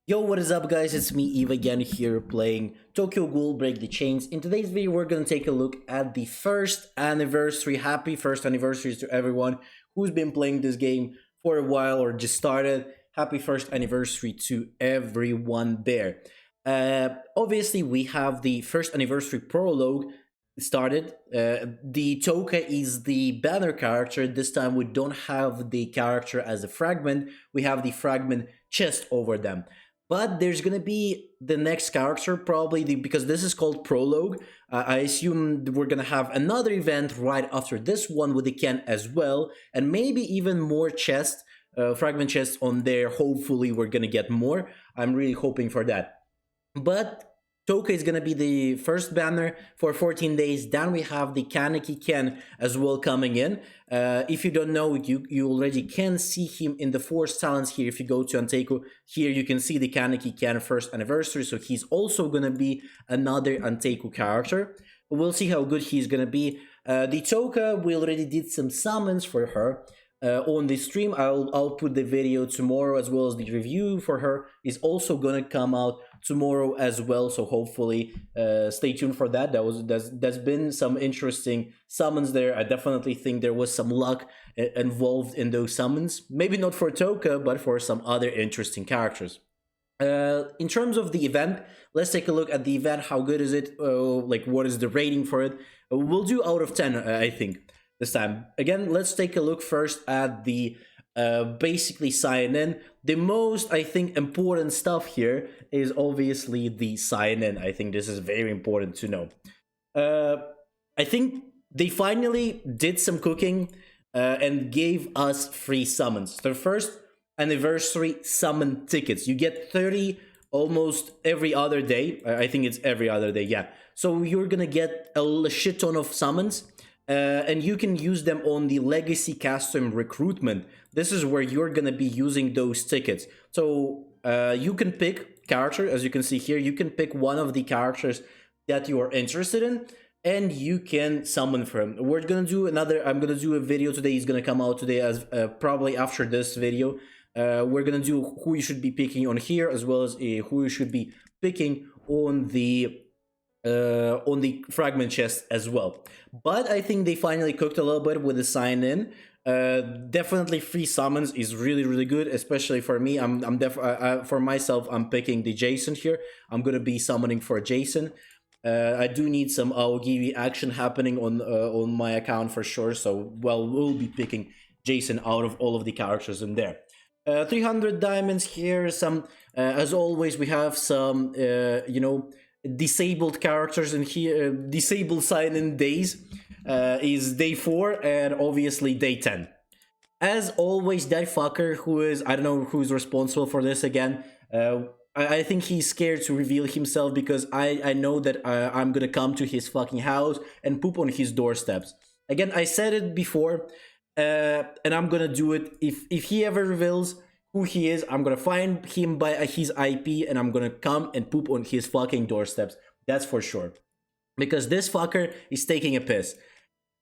Yo, what is up guys? It's me Eve again here playing Tokyo Ghoul Break the Chains. In today's video we're gonna take a look at the first anniversary. Happy first anniversary to everyone who's been playing this game for a while or just started. Happy first anniversary to everyone there. Obviously we have the first anniversary prologue started. The Toka is the banner character. This time we don't have the character as a fragment. We have the fragment chest over them. But there's gonna be the next character probably because this is called prologue. I assume we're gonna have another event right after this one with the Ken as well, and maybe even more chest, fragment chests on there. Hopefully, we're gonna get more. I'm really hoping for that. But Toka is going to be the first banner for 14 days. Then we have the Kaneki Ken as well coming in. If you don't know, you already can see him in the Force Talents here. If you go to Anteku, here you can see the Kaneki Ken first anniversary. So he's also going to be another Anteku character. We'll see how good he's going to be. The Toka, we already did some summons for her. On the stream, I'll put the video tomorrow, as well as the review for her is also gonna come out tomorrow as well. So hopefully, stay tuned for that. There's been some interesting summons there. I definitely think there was some luck involved in those summons. Maybe not for Toka, but for some other interesting characters. In terms of the event, let's take a look at the event. How good is it? Like, what is the rating for it? We'll do out of 10, I think, this time. Again, let's take a look first at the basically sign in. The most, I think, important stuff here is obviously the sign in. I think this is very important to know. I think they finally did some cooking and gave us free summons. The first anniversary summon tickets. You get 30 almost every other day. I think it's every other day, yeah. So you're gonna get a shit ton of summons. And you can use them on the Legacy Custom Recruitment. This is where you're going to be using those tickets. So you can pick character, as you can see here. You can pick one of the characters that you are interested in, and you can summon for him. We're going to do another, I'm going to do a video today. It's going to come out today as probably after this video. We're going to do who you should be picking on here, as well as who you should be picking on the fragment chest as well. But I think they finally cooked a little bit with the sign in. Definitely free summons is really good, especially for me. For myself, I'm picking the Jason here. I'm gonna be summoning for Jason. I do need some Aogiwi action happening on my account for sure. So we'll be picking Jason out of all of the characters in there. 300 diamonds here. Some as always, we have some disabled characters in here. Disabled sign-in days is day 4 and obviously day 10. As always, that fucker who is, I don't know who's responsible for this again. I think he's scared to reveal himself because I know that I'm gonna come to his fucking house and poop on his doorsteps. Again, I said it before, and I'm gonna do it. If he ever reveals who he is, I'm gonna find him by his IP and I'm gonna come and poop on his fucking doorsteps. That's for sure. Because this fucker is taking a piss.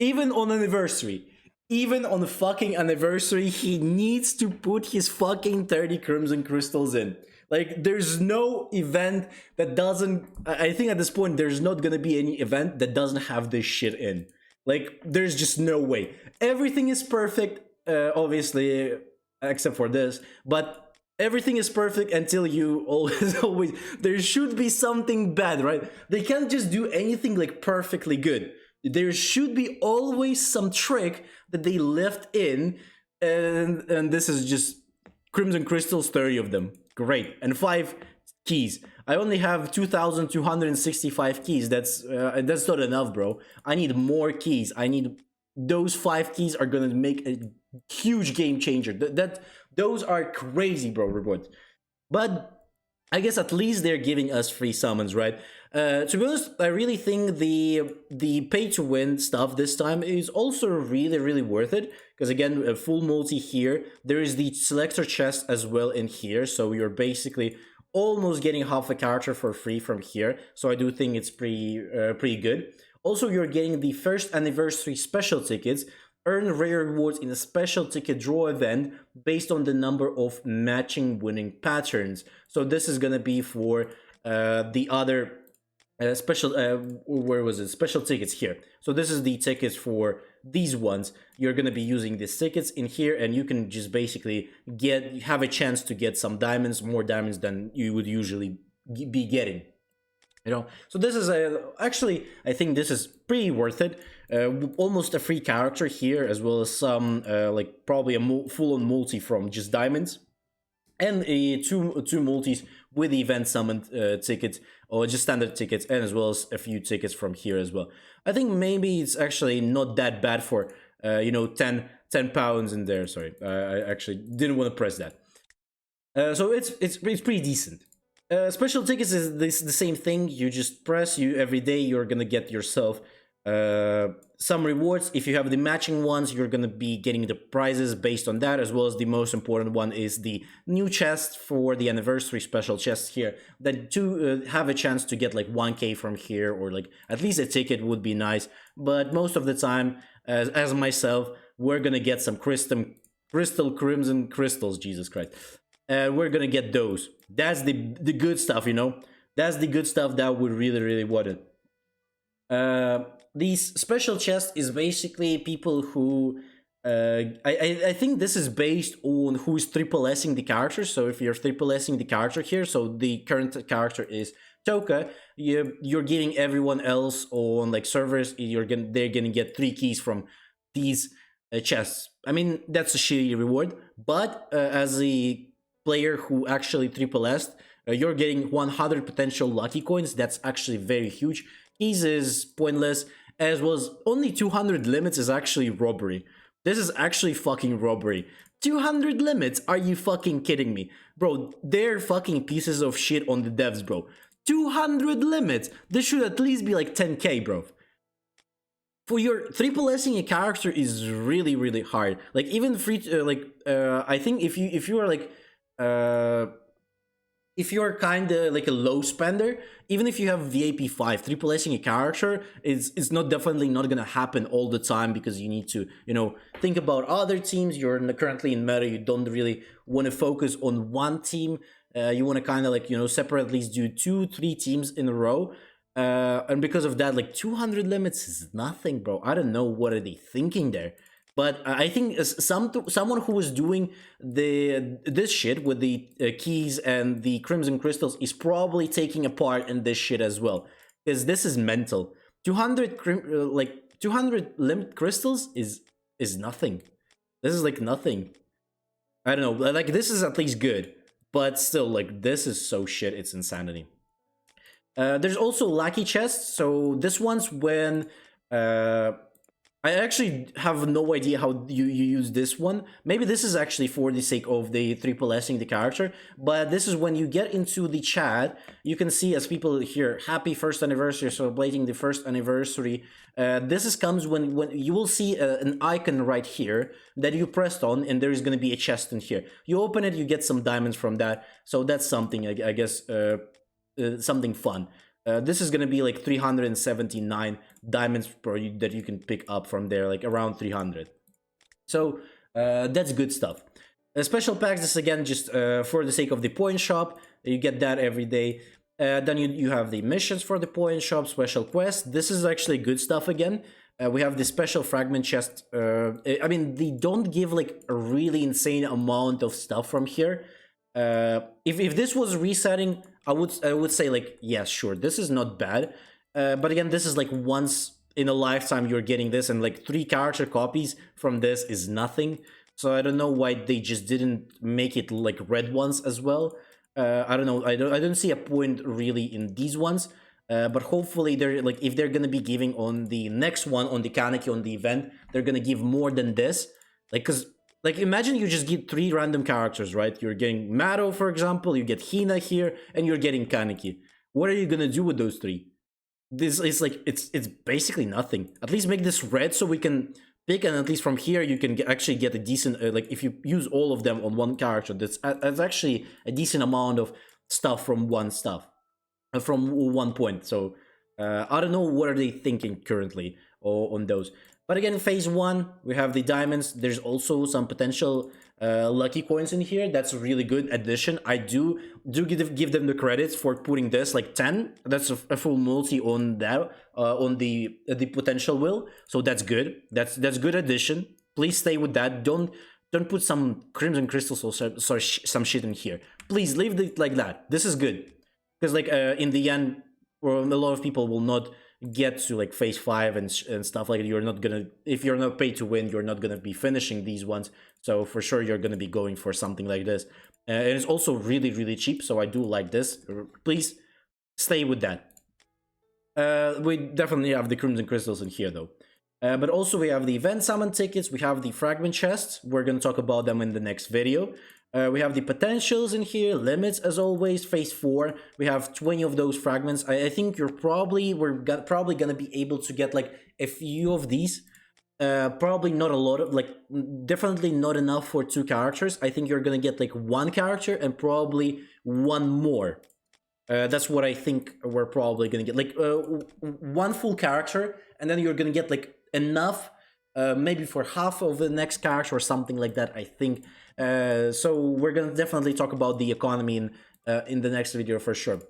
Even on anniversary. Even on the fucking anniversary, he needs to put his fucking 30 crimson crystals in. Like, there's no event that doesn't... I think at this point, there's not gonna be any event that doesn't have this shit in. Like, there's just no way. Everything is perfect, obviously, except for this, but everything is perfect until you always there should be something bad, right? They can't just do anything like perfectly good. There should be always some trick that they left in, and this is just crimson crystals, 30 of them. Great. And 5 keys. I only have 2,265 keys. That's not enough, bro. I need more keys. I need those 5 keys are gonna make a huge game changer. Those are crazy, bro, rewards. But I guess at least they're giving us free summons, right? To be honest, I really think the pay to win stuff this time is also really worth it, because again, a full multi here. There is the selector chest as well in here, so you're basically almost getting half a character for free from here. So I do think it's pretty good. Also, you're getting the first anniversary special tickets Earn rare rewards in a special ticket draw event based on the number of matching winning patterns. So this is gonna be for the other special where was it, special tickets here. So this is the tickets for these ones. You're going to be using these tickets in here, and you can just basically have a chance to get some diamonds, more diamonds than you would usually be getting, you know. So this is actually, I think this is pretty worth it. Almost a free character here, as well as some like probably a full-on multi from just diamonds, and two multis with event summoned tickets, or just standard tickets, and as well as a few tickets from here as well. I think maybe it's actually not that bad for you know, 10 pounds in there. Sorry, I actually didn't want to press that. So it's pretty decent. Special tickets is the same thing. You just press, you every day you're gonna get yourself some rewards. If you have the matching ones, you're gonna be getting the prizes based on that, as well as the most important one is the new chest for the anniversary special chest here, that to have a chance to get like 1k from here, or like at least a ticket would be nice. But most of the time, as myself, we're gonna get some crystal crimson crystals, Jesus Christ. We're gonna get those. That's the good stuff, you know. That's the good stuff that we really wanted. These special chests is basically people who I think this is based on who's triple S'ing the character. So if you're triple S'ing the character here, so the current character is Toka, you're giving everyone else on like servers, they're gonna get 3 keys from these chests. I mean, that's a shitty reward, but as a player who actually triple S'd, you're getting 100 potential lucky coins. That's actually very huge. Keys is pointless, as well as only 200 limits is actually robbery. This is actually fucking robbery. 200 limits? Are you fucking kidding me? Bro, they're fucking pieces of shit on the devs, bro. 200 limits? This should at least be like 10k, bro. For your triple S'ing a character is really hard. Like even free, I think if you are like, if you're kind of like a low spender, even if you have VAP 5, triple S'ing a character is not definitely not gonna happen all the time, because you need to, you know, think about other teams. You're currently in meta, you don't really want to focus on one team. You want to kind of like, you know, separate, at least do 2-3 teams in a row. And because of that, like 200 limits is nothing, bro. I don't know what are they thinking there. But I think someone who was doing this shit with the keys and the crimson crystals is probably taking a part in this shit as well, because this is mental. 200 limit crystals is nothing. This is like nothing. I don't know. Like this is at least good, but still, like this is so shit. It's insanity. There's also lucky chests. So this one's when I actually have no idea how you use this one. Maybe this is actually for the sake of the triple S'ing the character, but this is when you get into the chat, you can see as people here, happy first anniversary, celebrating the first anniversary. Comes when you will see an icon right here that you pressed on, and there is going to be a chest in here. You open it, you get some diamonds from that. So that's something, I guess, something fun. This is going to be like 379 diamonds that you can pick up from there, like around 300. So that's good stuff. Special packs, this again just for the sake of the point shop. You get that every day. Then you have the missions for the point shop, special quests. This is actually good stuff again. We have the special fragment chest. I mean, they don't give like a really insane amount of stuff from here. If this was resetting, I would say like, yes, sure, this is not bad. But again, this is like once in a lifetime you're getting this, and like 3 character copies from this is nothing. So I don't know why they just didn't make it like red ones as well. I don't know. I don't see a point really in these ones. But hopefully they're like, if they're gonna be giving on the next one, on the Kaneki, on the event, they're gonna give more than this. Like, cause like imagine you just get 3 random characters, right? You're getting Mado, for example, you get Hina here, and you're getting Kaneki. What are you gonna do with those 3? This is like, it's basically nothing. At least make this red so we can pick, and at least from here you can actually get a decent, like if you use all of them on one character, that's actually a decent amount of stuff from one point. So I don't know what are they thinking currently on those. But again, phase one, we have the diamonds. There's also some potential lucky coins in here. That's a really good addition. I do give them the credits for putting this like 10. That's a full multi on that on the potential wheel. So that's good. That's good addition. Please stay with that. Don't put some crimson crystals or some shit in here. Please leave it like that. This is good because like in the end, well, a lot of people will not get to like phase 5 and stuff like that. You're not gonna, if you're not paid to win, you're not gonna be finishing these ones, so for sure you're gonna be going for something like this. And it's also really cheap, so I do like this. Please stay with that. We definitely have the crimson crystals in here though. But also we have the event summon tickets, we have the fragment chests, we're gonna talk about them in the next video. We have the potentials in here, limits as always, phase 4. We have 20 of those fragments. I think we're probably gonna be able to get like a few of these. Probably not a lot of, like, definitely not enough for 2 characters. I think you're gonna get like 1 character and probably 1 more. That's what I think we're probably gonna get, like 1 full character, and then you're gonna get like enough maybe for half of the next character or something like that, I think. So we're gonna definitely talk about the economy in the next video for sure.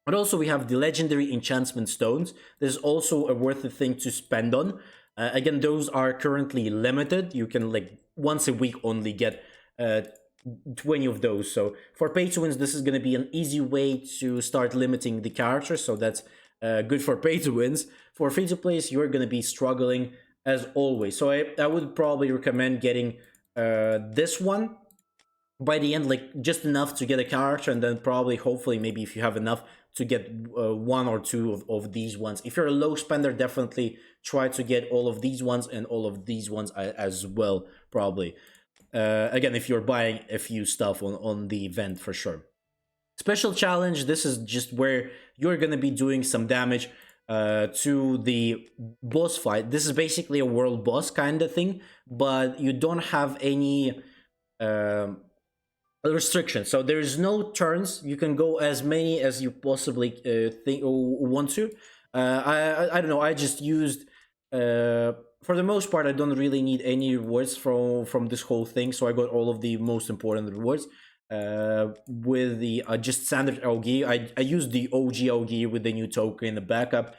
But also we have the legendary enchantment stones. This is also a worth a thing to spend on. Again, those are currently limited. You can like once a week only get 20 of those. So for pay to wins, this is gonna be an easy way to start limiting the characters. So that's good for pay to wins. For free to plays, you're gonna be struggling as always. So I would probably recommend getting this one by the end, like just enough to get a character, and then probably hopefully maybe if you have enough to get 1 or 2 of these ones. If you're a low spender, definitely try to get all of these ones and all of these ones as well, probably. Again, if you're buying a few stuff on the event for sure. Special challenge, this is just where you're gonna be doing some damage to the boss fight. This is basically a world boss kind of thing, but you don't have any restrictions. So there's no turns. You can go as many as you possibly want to. I don't know. I just used for the most part. I don't really need any rewards from this whole thing, so I got all of the most important rewards. With the just standard LG, I used the OG LG with the new token, the backup,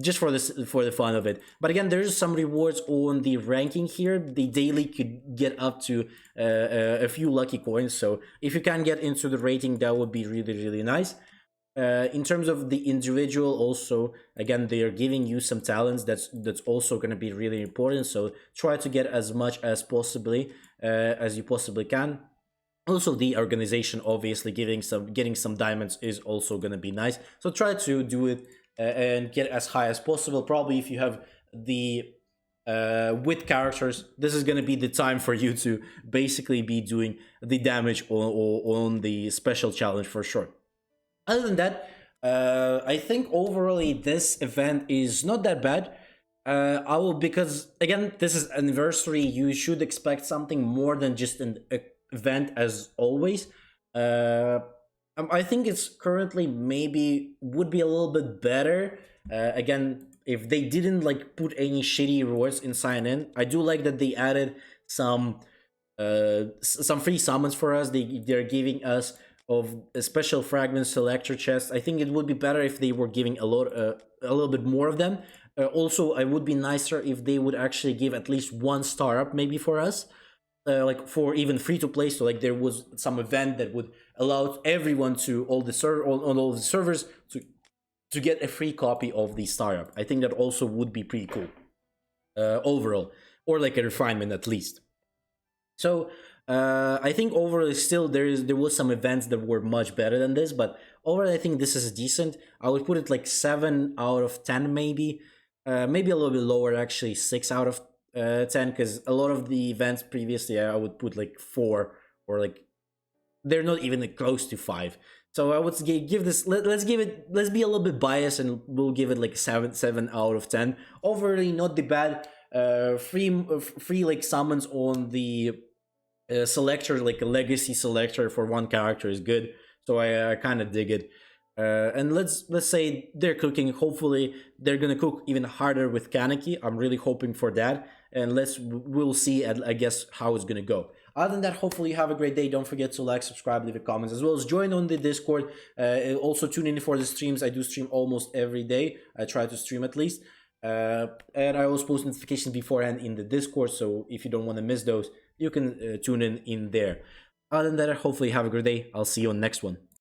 just for the fun of it. But again, there's some rewards on the ranking here. The daily could get up to a few lucky coins, so if you can get into the rating, that would be really nice. In terms of the individual, also again they are giving you some talents. That's also going to be really important, so try to get as much as as you possibly can. Also, the organization, obviously, getting some diamonds is also going to be nice. So try to do it and get as high as possible. Probably if you have the with characters, this is going to be the time for you to basically be doing the damage on the special challenge for sure. Other than that, I think overall this event is not that bad. Because again, this is anniversary. You should expect something more than just an event as always. I think it's currently maybe would be a little bit better. Again, if they didn't like put any shitty rewards in sign in. I do like that they added some free summons for us. They're giving us of a special fragment selector chest. I think it would be better if they were giving a little bit more of them. Also, I would be nicer if they would actually give at least 1 star up maybe for us. Like for even free to play, so like there was some event that would allow everyone to all the servers to get a free copy of the star up. I think that also would be pretty cool overall, or like a refinement at least. So I think overall still there was some events that were much better than this, but overall I think this is decent. I would put it like 7 out of 10 maybe, maybe a little bit lower actually, 6 out of 10, because a lot of the events previously I would put like 4, or like they're not even close to 5. So I would give this, let's be a little bit biased and we'll give it like 7 out of 10. Overly not the bad. Free like summons on the selector, like a legacy selector for 1 character is good, so I kind of dig it. And let's say they're cooking. Hopefully, they're gonna cook even harder with Kaneki. I'm really hoping for that, and we'll see. I guess how it's gonna go. Other than that, hopefully you have a great day. Don't forget to like, subscribe, leave a comment, as well as join on the Discord. Also tune in for the streams. I do stream almost every day. I try to stream at least, and I always post notifications beforehand in the Discord. So if you don't want to miss those, you can tune in there. Other than that, hopefully you have a great day. I'll see you on the next one.